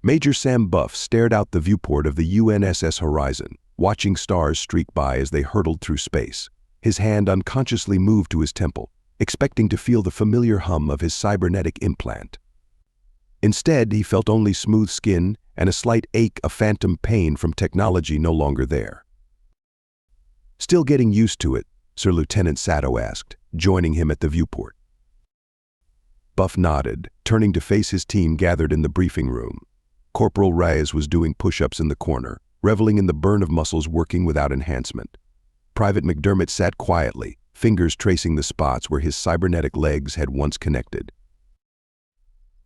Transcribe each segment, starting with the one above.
Major Sam Buff stared out the viewport of the UNSS Horizon, watching stars streak by as they hurtled through space. His hand unconsciously moved to his temple, expecting to feel the familiar hum of his cybernetic implant. Instead, he felt only smooth skin and a slight ache of phantom pain from technology no longer there. "Still getting used to it?" Sir Lieutenant Sato asked, joining him at the viewport. Buff nodded, turning to face his team gathered in the briefing room. Corporal Reyes was doing push-ups in the corner, reveling in the burn of muscles working without enhancement. Private McDermott sat quietly, fingers tracing the spots where his cybernetic legs had once connected.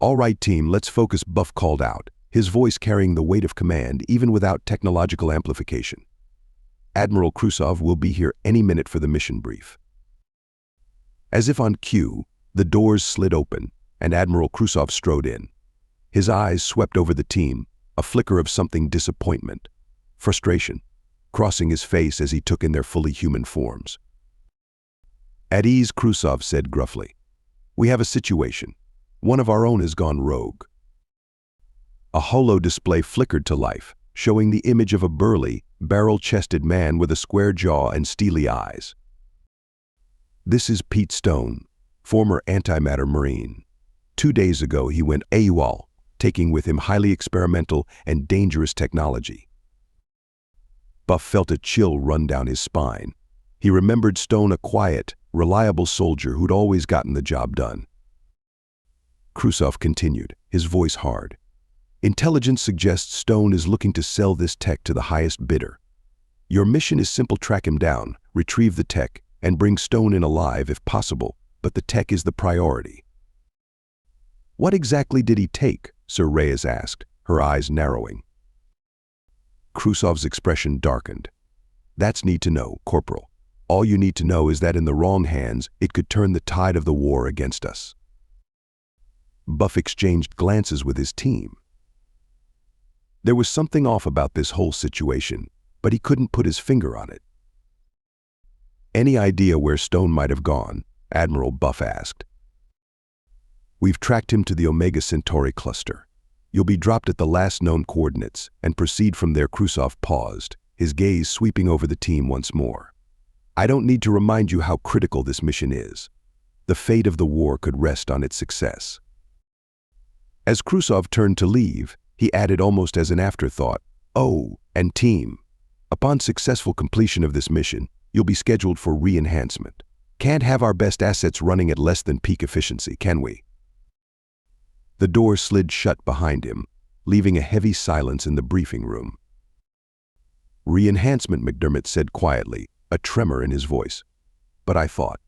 "All right, team, let's focus," Buff called out, his voice carrying the weight of command even without technological amplification. "Admiral Krusov will be here any minute for the mission brief." As if on cue, the doors slid open, and Admiral Krusov strode in. His eyes swept over the team, a flicker of something disappointment, frustration, crossing his face as he took in their fully human forms. "At ease," Krusov said gruffly. "We have a situation. One of our own has gone rogue." A holo display flickered to life, showing the image of a burly, barrel-chested man with a square jaw and steely eyes. "This is Pete Stone, former Antimatter Marine. 2 days ago he went AWOL, taking with him highly experimental and dangerous technology." Buff felt a chill run down his spine. He remembered Stone, a quiet, reliable soldier who'd always gotten the job done. Krusov continued, his voice hard. "Intelligence suggests Stone is looking to sell this tech to the highest bidder. Your mission is simple: track him down, retrieve the tech, and bring Stone in alive if possible, but the tech is the priority." "What exactly did he take?" Sir Reyes asked, her eyes narrowing. Krusov's expression darkened. "That's need to know, Corporal. All you need to know is that in the wrong hands, it could turn the tide of the war against us." Buff exchanged glances with his team. There was something off about this whole situation, but he couldn't put his finger on it. "Any idea where Stone might have gone?" Admiral Buff asked. "We've tracked him to the Omega Centauri cluster. You'll be dropped at the last known coordinates and proceed from there." Krusov paused, his gaze sweeping over the team once more. "I don't need to remind you how critical this mission is. The fate of the war could rest on its success." As Krusov turned to leave, he added almost as an afterthought, "Oh, and team, upon successful completion of this mission, you'll be scheduled for re-enhancement. Can't have our best assets running at less than peak efficiency, can we?" The door slid shut behind him, leaving a heavy silence in the briefing room. "Re-enhancement," McDermott said quietly, a tremor in his voice. "But I thought."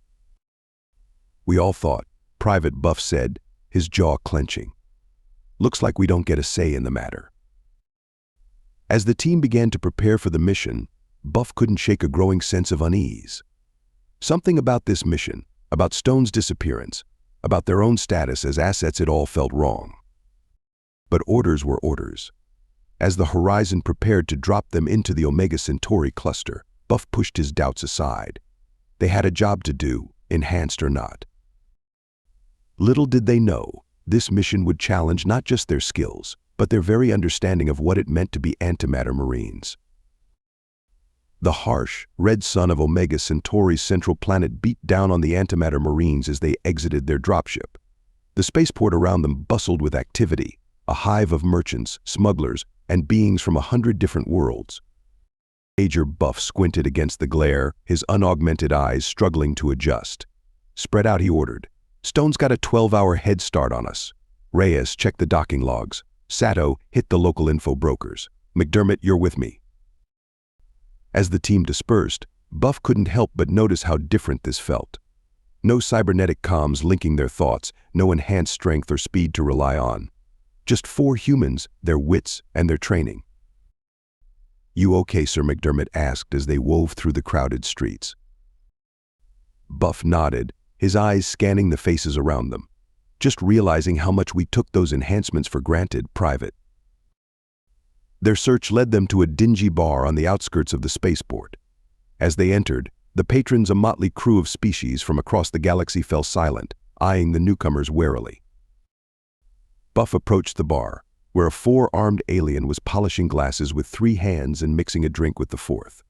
"We all thought," Private Buff said, his jaw clenching. "Looks like we don't get a say in the matter." As the team began to prepare for the mission, Buff couldn't shake a growing sense of unease. Something about this mission, about Stone's disappearance, about their own status as assets, it all felt wrong. But orders were orders. As the Horizon prepared to drop them into the Omega Centauri cluster, Buff pushed his doubts aside. They had a job to do, enhanced or not. Little did they know, this mission would challenge not just their skills, but their very understanding of what it meant to be Antimatter Marines. The harsh, red sun of Omega Centauri's central planet beat down on the Antimatter Marines as they exited their dropship. The spaceport around them bustled with activity, a hive of merchants, smugglers, and beings from 100 different worlds. Major Buff squinted against the glare, his unaugmented eyes struggling to adjust. "Spread out," he ordered. "Stone's got a 12-hour head start on us. Reyes, check the docking logs. Sato, hit the local info brokers. McDermott, you're with me." As the team dispersed, Buff couldn't help but notice how different this felt. No cybernetic comms linking their thoughts, no enhanced strength or speed to rely on. Just 4 humans, their wits, and their training. "You okay, Sir?" McDermott asked as they wove through the crowded streets. Buff nodded, his eyes scanning the faces around them. "Just realizing how much we took those enhancements for granted, Private." Their search led them to a dingy bar on the outskirts of the spaceport. As they entered, the patrons, a motley crew of species from across the galaxy, fell silent, eyeing the newcomers warily. Buff approached the bar, where a four-armed alien was polishing glasses with 3 hands and mixing a drink with the 4th.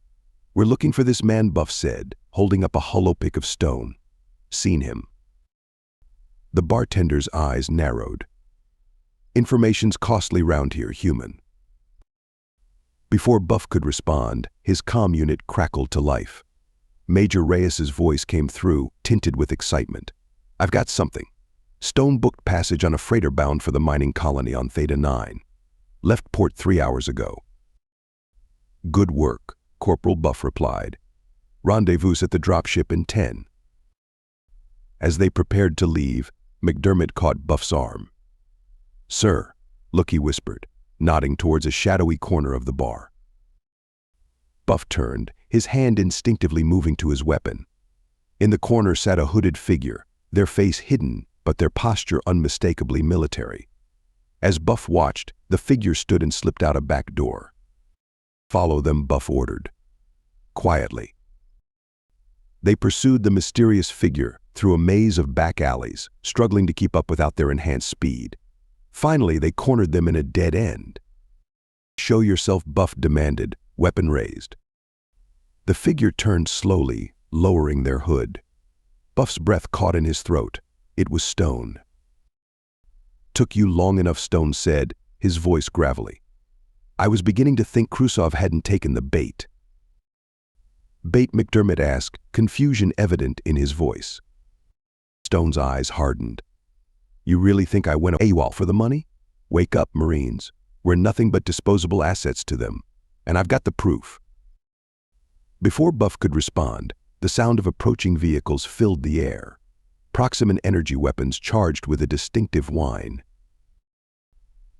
"We're looking for this man," Buff said, holding up a hollow pick of stone. "Seen him." The bartender's eyes narrowed. "Information's costly round here, human." Before Buff could respond, his comm unit crackled to life. Major Reyes's voice came through, tinted with excitement. "I've got something. Stone booked passage on a freighter bound for the mining colony on Theta 9. Left port 3 hours ago." "Good work," Corporal Buff replied. "Rendezvous at the dropship in 10. As they prepared to leave, McDermott caught Buff's arm. "Sir," Lookie whispered, nodding towards a shadowy corner of the bar. Buff turned, his hand instinctively moving to his weapon. In the corner sat a hooded figure, their face hidden, but their posture unmistakably military. As Buff watched, the figure stood and slipped out a back door. "Follow them," Buff ordered. Quietly. They pursued the mysterious figure through a maze of back alleys, struggling to keep up without their enhanced speed. Finally, they cornered them in a dead end. "Show yourself," Buff demanded, weapon raised. The figure turned slowly, lowering their hood. Buff's breath caught in his throat. It was Stone. "Took you long enough," Stone said, his voice gravelly. "I was beginning to think Krusov hadn't taken the bait." "Bait?" McDermott asked, confusion evident in his voice. Stone's eyes hardened. "You really think I went AWOL for the money? Wake up, Marines. We're nothing but disposable assets to them, and I've got the proof." Before Buff could respond, the sound of approaching vehicles filled the air. Proximate energy weapons charged with a distinctive whine.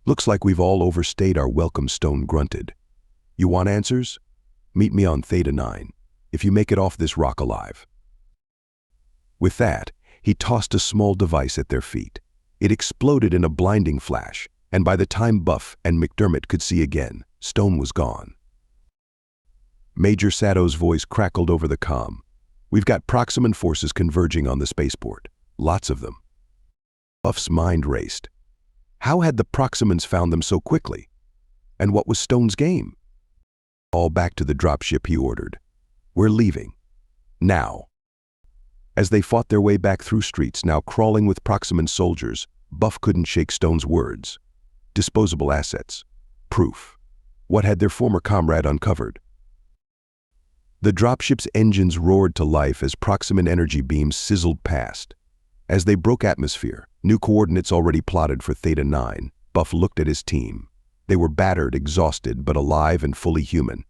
"Looks like we've all overstayed our welcome," Stone grunted. "You want answers? Meet me on Theta 9, if you make it off this rock alive." With that, he tossed a small device at their feet. It exploded in a blinding flash, and by the time Buff and McDermott could see again, Stone was gone. Major Sato's voice crackled over the comm. "We've got Proximan forces converging on the spaceport. Lots of them." Buff's mind raced. How had the Proximans found them so quickly? And what was Stone's game? "All back to the dropship," he ordered. "We're leaving. Now." As they fought their way back through streets now crawling with Proximan soldiers, Buff couldn't shake Stone's words. Disposable assets. Proof. What had their former comrade uncovered? The dropship's engines roared to life as Proximan energy beams sizzled past. As they broke atmosphere, new coordinates already plotted for Theta 9, Buff looked at his team. They were battered, exhausted, but alive and fully human.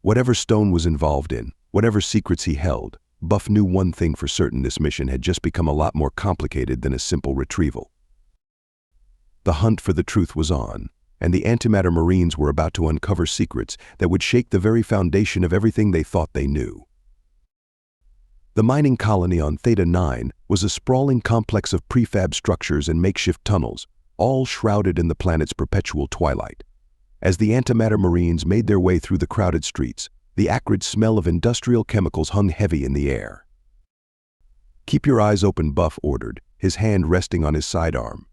Whatever Stone was involved in, whatever secrets he held, Buff knew one thing for certain: this mission had just become a lot more complicated than a simple retrieval. The hunt for the truth was on, and the Antimatter Marines were about to uncover secrets that would shake the very foundation of everything they thought they knew. The mining colony on Theta 9 was a sprawling complex of prefab structures and makeshift tunnels, all shrouded in the planet's perpetual twilight. As the Antimatter Marines made their way through the crowded streets, the acrid smell of industrial chemicals hung heavy in the air. "Keep your eyes open," Buff ordered, his hand resting on his sidearm.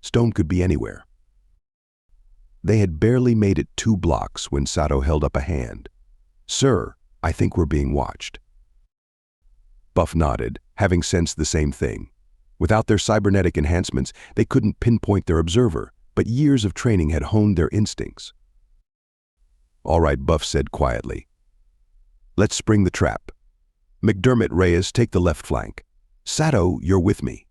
Stone could be anywhere. They had barely made it 2 blocks when Sato held up a hand. "Sir, I think we're being watched." Buff nodded, having sensed the same thing. Without their cybernetic enhancements, they couldn't pinpoint their observer, but years of training had honed their instincts. "All right," Buff said quietly. "Let's spring the trap. McDermott, Reyes, take the left flank. Sato, you're with me."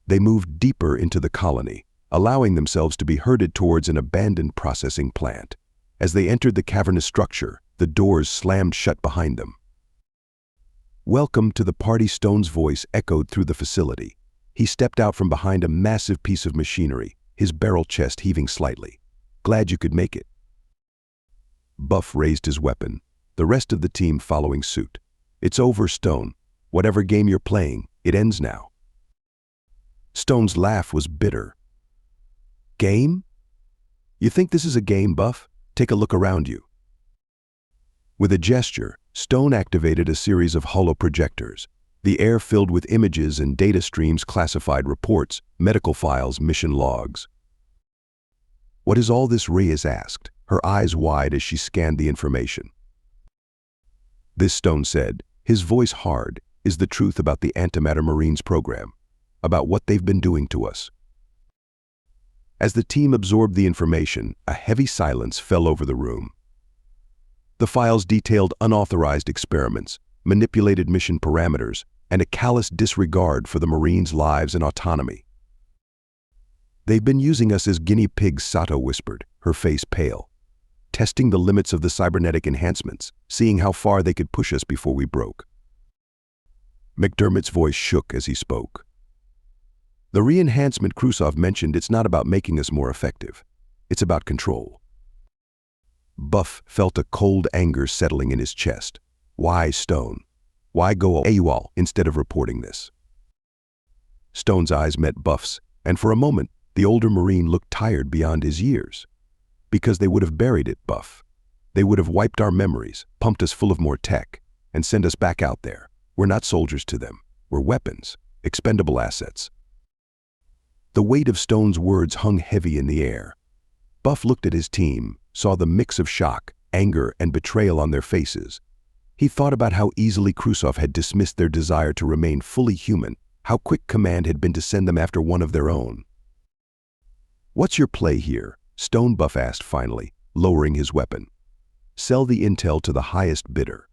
They moved deeper into the colony, allowing themselves to be herded towards an abandoned processing plant. As they entered the cavernous structure, the doors slammed shut behind them. "Welcome to the party," Stone's voice echoed through the facility. He stepped out from behind a massive piece of machinery, his barrel chest heaving slightly. "Glad you could make it." Buff raised his weapon, the rest of the team following suit. "It's over, Stone. Whatever game you're playing, it ends now." Stone's laugh was bitter. "Game? You think this is a game, Buff? Take a look around you." With a gesture, Stone activated a series of holoprojectors. The air filled with images and data streams, classified reports, medical files, mission logs. "What is all this?" Reyes asked, her eyes wide as she scanned the information. "This," Stone said, his voice hard, "is the truth about the Antimatter Marines program, about what they've been doing to us." As the team absorbed the information, a heavy silence fell over the room. The files detailed unauthorized experiments, manipulated mission parameters, and a callous disregard for the Marines' lives and autonomy. "They've been using us as guinea pigs," Sato whispered, her face pale. "Testing the limits of the cybernetic enhancements, seeing how far they could push us before we broke." McDermott's voice shook as he spoke. "The re-enhancement Khrushchev mentioned, it's not about making us more effective. It's about control." Buff felt a cold anger settling in his chest. Why Stone? Why go AWOL instead of reporting this? Stone's eyes met Buff's, and for a moment, the older Marine looked tired beyond his years. "Because they would have buried it, Buff. They would have wiped our memories, pumped us full of more tech, and sent us back out there. We're not soldiers to them. We're weapons, expendable assets." The weight of Stone's words hung heavy in the air. Buff looked at his team, saw the mix of shock, anger, and betrayal on their faces. He thought about how easily Khrushchev had dismissed their desire to remain fully human, how quick command had been to send them after one of their own. "What's your play here?" Stone Buff asked finally, lowering his weapon. "Sell the intel to the highest bidder."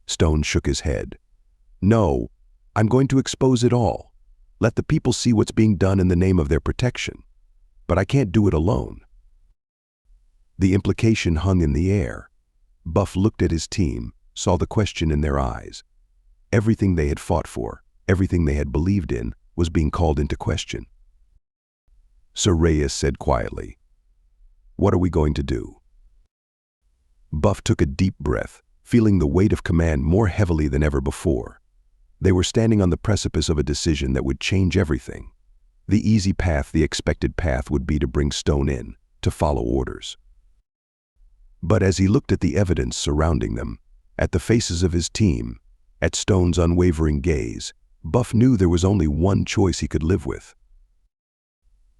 Stone shook his head. "No, I'm going to expose it all. Let the people see what's being done in the name of their protection. But I can't do it alone." The implication hung in the air. Buff looked at his team, saw the question in their eyes. Everything they had fought for, everything they had believed in, was being called into question. Sir Reyes said quietly, "What are we going to do?" Buff took a deep breath, feeling the weight of command more heavily than ever before. They were standing on the precipice of a decision that would change everything. The easy path, the expected path, would be to bring Stone in, to follow orders. But as he looked at the evidence surrounding them, at the faces of his team, at Stone's unwavering gaze, Buff knew there was only one choice he could live with.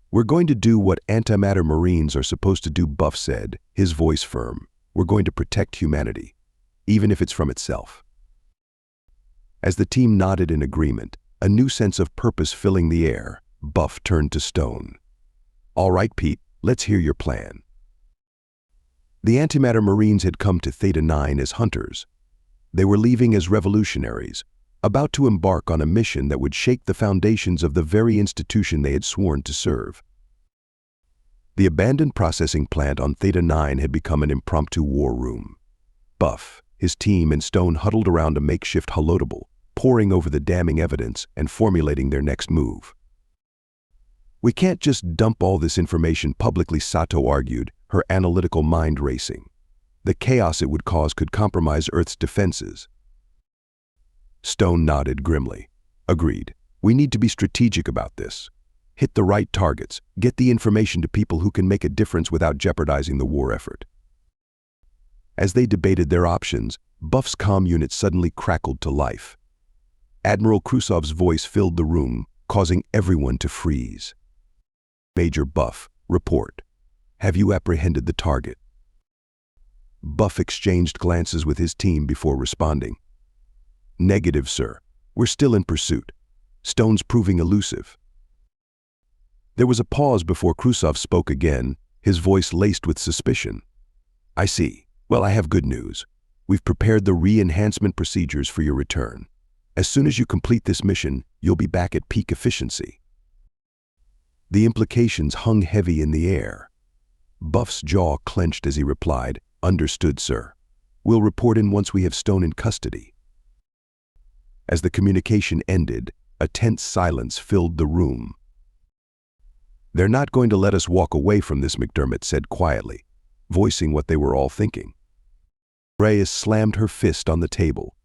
"We're going to do what Antimatter Marines are supposed to do," Buff said, his voice firm. "We're going to protect humanity, even if it's from itself." As the team nodded in agreement, a new sense of purpose filling the air, Buff turned to Stone. "All right, Pete, let's hear your plan." The Antimatter Marines had come to Theta 9 as hunters. They were leaving as revolutionaries, about to embark on a mission that would shake the foundations of the very institution they had sworn to serve. The abandoned processing plant on Theta 9 had become an impromptu war room. Buff, his team, and Stone huddled around a makeshift holotable, poring over the damning evidence and formulating their next move. "We can't just dump all this information publicly," Sato argued, her analytical mind racing. "The chaos it would cause could compromise Earth's defenses." Stone nodded grimly. "Agreed. We need to be strategic about this. Hit the right targets, get the information to people who can make a difference without jeopardizing the war effort." As they debated their options, Buff's comm unit suddenly crackled to life. Admiral Khrushchev's voice filled the room, causing everyone to freeze. "Major Buff, report. Have you apprehended the target?" Buff exchanged glances with his team before responding. "Negative, sir. We're still in pursuit. Stone's proving elusive." There was a pause before Khrushchev spoke again, his voice laced with suspicion. "I see. Well, I have good news. We've prepared the re-enhancement procedures for your return. As soon as you complete this mission, you'll be back at peak efficiency." The implications hung heavy in the air. Buff's jaw clenched as he replied, "Understood, sir. We'll report in once we have Stone in custody." As the communication ended, a tense silence filled the room. "They're not going to let us walk away from this," McDermott said quietly, voicing what they were all thinking. Reyes slammed her fist on the table.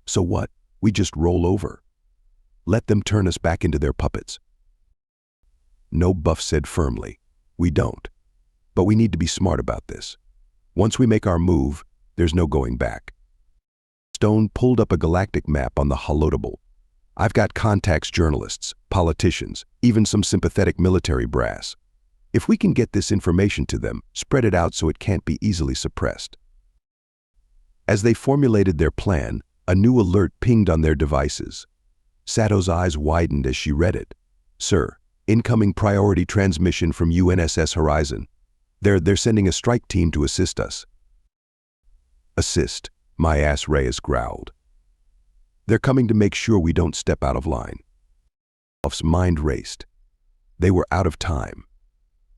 "So what? We just roll over? Let them turn us back into their puppets?" "No," Buff said firmly. "We don't. But we need to be smart about this. Once we make our move, there's no going back." Stone pulled up a galactic map on the holotable. "I've got contacts, journalists, politicians, even some sympathetic military brass. If we can get this information to them, spread it out so it can't be easily suppressed. As they formulated their plan, a new alert pinged on their devices. Sato's eyes widened as she read it. "Sir, incoming priority transmission from UNSS Horizon. They're sending a strike team to assist us." "Assist?" my ass Reyes growled. "They're coming to make sure we don't step out of line." Buff's mind raced. They were out of time.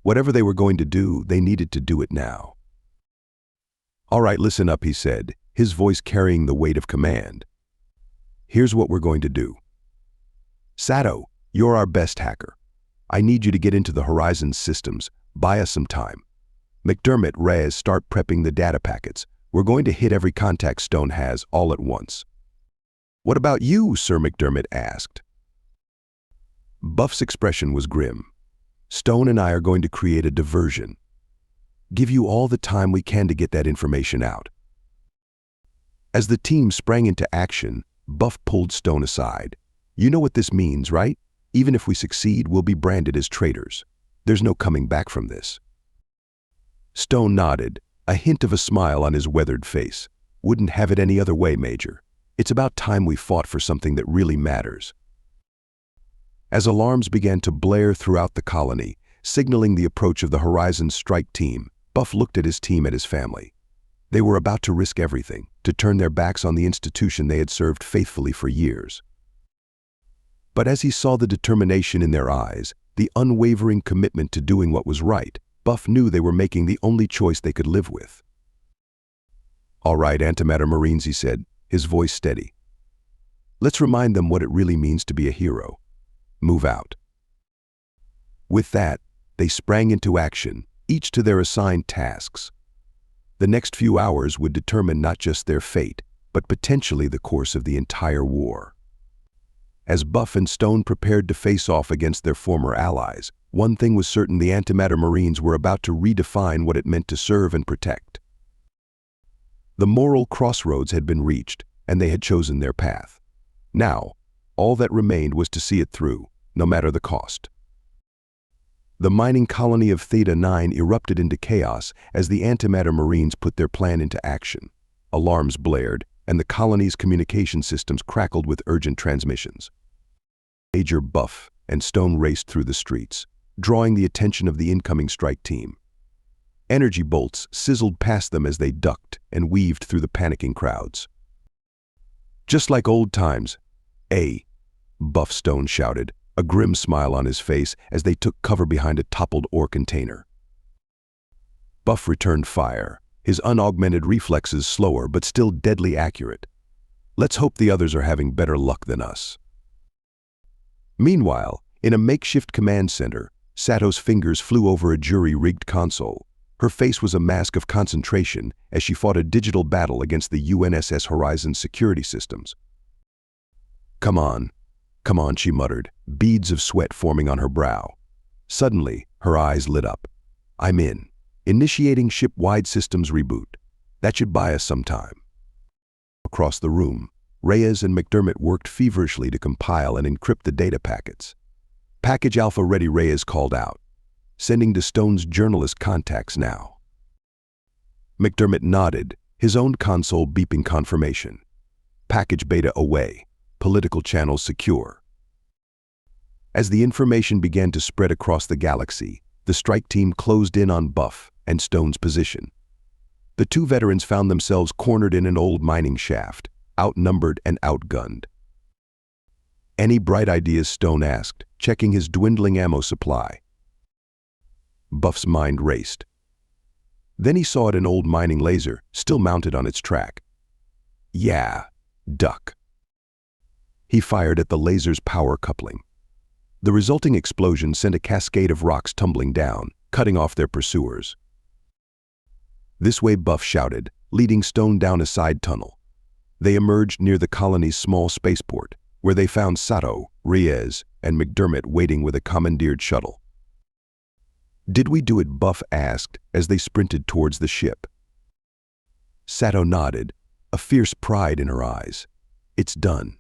Whatever they were going to do, they needed to do it now. "All right, listen up," he said, his voice carrying the weight of command. "Here's what we're going to do. Sato, you're our best hacker. I need you to get into the Horizon systems. Buy us some time. McDermott, Reyes, start prepping the data packets. We're going to hit every contact Stone has all at once." "What about you?" Sir McDermott asked. Buff's expression was grim. "Stone and I are going to create a diversion. Give you all the time we can to get that information out." As the team sprang into action, Buff pulled Stone aside. "You know what this means, right? Even if we succeed, we'll be branded as traitors. There's no coming back from this." Stone nodded, a hint of a smile on his weathered face. "Wouldn't have it any other way, Major. It's about time we fought for something that really matters." As alarms began to blare throughout the colony, signaling the approach of the Horizon strike team, Buff looked at his team and his family. They were about to risk everything, to turn their backs on the institution they had served faithfully for years. But as he saw the determination in their eyes, the unwavering commitment to doing what was right, Buff knew they were making the only choice they could live with. "All right, Antimatter Marines," he said, his voice steady. "Let's remind them what it really means to be a hero. Move out." With that, they sprang into action, each to their assigned tasks. The next few hours would determine not just their fate, but potentially the course of the entire war. As Buff and Stone prepared to face off against their former allies, one thing was certain: the Antimatter Marines were about to redefine what it meant to serve and protect. The moral crossroads had been reached, and they had chosen their path. Now, all that remained was to see it through, no matter the cost. The mining colony of Theta 9 erupted into chaos as the Antimatter Marines put their plan into action. Alarms blared, and the colony's communication systems crackled with urgent transmissions. Major Buff and Stone raced through the streets, drawing the attention of the incoming strike team. Energy bolts sizzled past them as they ducked and weaved through the panicking crowds. "Just like old times, eh?" Buff Stone shouted, a grim smile on his face as they took cover behind a toppled ore container. Buff returned fire, his unaugmented reflexes slower but still deadly accurate. "Let's hope the others are having better luck than us." Meanwhile, in a makeshift command center, Sato's fingers flew over a jury-rigged console. Her face was a mask of concentration as she fought a digital battle against the UNSS Horizon security systems. Come on, she muttered, beads of sweat forming on her brow. Suddenly, her eyes lit up. "I'm in. Initiating ship-wide systems reboot. That should buy us some time." Across the room, Reyes and McDermott worked feverishly to compile and encrypt the data packets. "Package Alpha ready," Reyes called out. "Sending to Stone's journalist contacts now." McDermott nodded, his own console beeping confirmation. "Package Beta away. Political channels secure." As the information began to spread across the galaxy, the strike team closed in on Buff and Stone's position. The two veterans found themselves cornered in an old mining shaft, outnumbered and outgunned. "Any bright ideas?" Stone asked, checking his dwindling ammo supply. Buff's mind raced. Then he saw an old mining laser, still mounted on its track. "Yeah, duck." He fired at the laser's power coupling. The resulting explosion sent a cascade of rocks tumbling down, cutting off their pursuers. "This way," Buff shouted, leading Stone down a side tunnel. They emerged near the colony's small spaceport, where they found Sato, Reyes, and McDermott waiting with a commandeered shuttle. "Did we do it?" Buff asked as they sprinted towards the ship. Sato nodded, a fierce pride in her eyes. "It's done.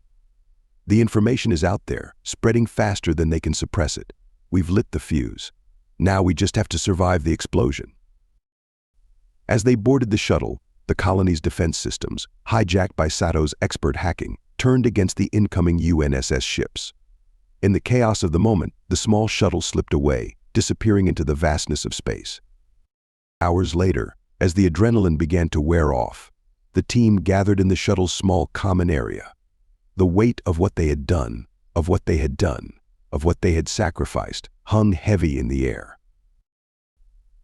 The information is out there, spreading faster than they can suppress it. We've lit the fuse. Now we just have to survive the explosion. As they boarded the shuttle, the colony's defense systems, hijacked by Sato's expert hacking, turned against the incoming UNSS ships. In the chaos of the moment, the small shuttle slipped away, disappearing into the vastness of space. Hours later, as the adrenaline began to wear off, the team gathered in the shuttle's small common area. The weight of what they had done, of what they had sacrificed, hung heavy in the air.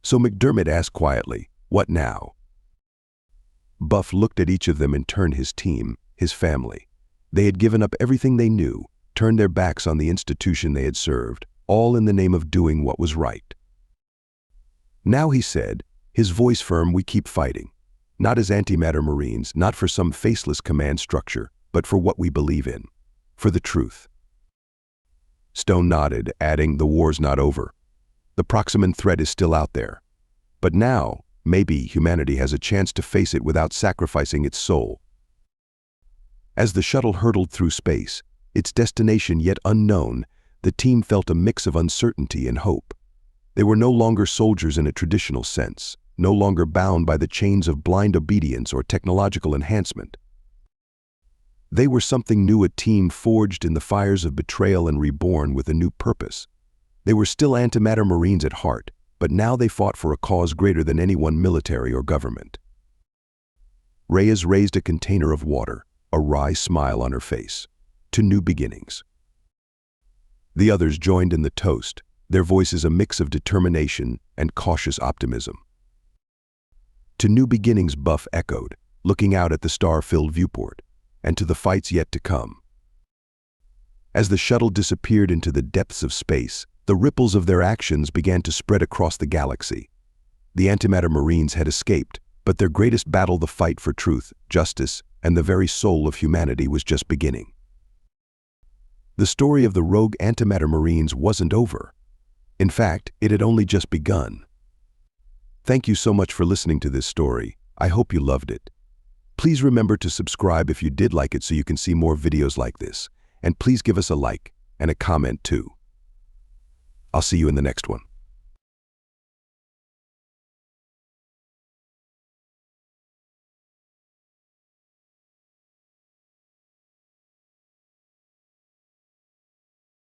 So McDermott asked quietly, "What now?" Buff looked at each of them in turn: his team, his family. They had given up everything they knew, turned their backs on the institution they had served, all in the name of doing what was right. Now, he said, his voice firm, "We keep fighting. Not as Antimatter Marines, not for some faceless command structure, but for what we believe in. For the truth." Stone nodded, adding, "The war's not over. The Proximan threat is still out there. But now, maybe humanity has a chance to face it without sacrificing its soul." As the shuttle hurtled through space, its destination yet unknown, the team felt a mix of uncertainty and hope. They were no longer soldiers in a traditional sense, no longer bound by the chains of blind obedience or technological enhancement. They were something new, a team forged in the fires of betrayal and reborn with a new purpose. They were still Antimatter Marines at heart, but now they fought for a cause greater than any one military or government. Reyes raised a container of water, a wry smile on her face. "To new beginnings." The others joined in the toast, their voices a mix of determination and cautious optimism. "To new beginnings," Buff echoed, looking out at the star-filled viewport, "and to the fights yet to come." As the shuttle disappeared into the depths of space, the ripples of their actions began to spread across the galaxy. The Antimatter Marines had escaped, but their greatest battle, the fight for truth, justice, and the very soul of humanity, was just beginning. The story of the rogue Antimatter Marines wasn't over. In fact, it had only just begun. Thank you so much for listening to this story. I hope you loved it. Please remember to subscribe if you did like it so you can see more videos like this. And please give us a like and a comment too. I'll see you in the next one.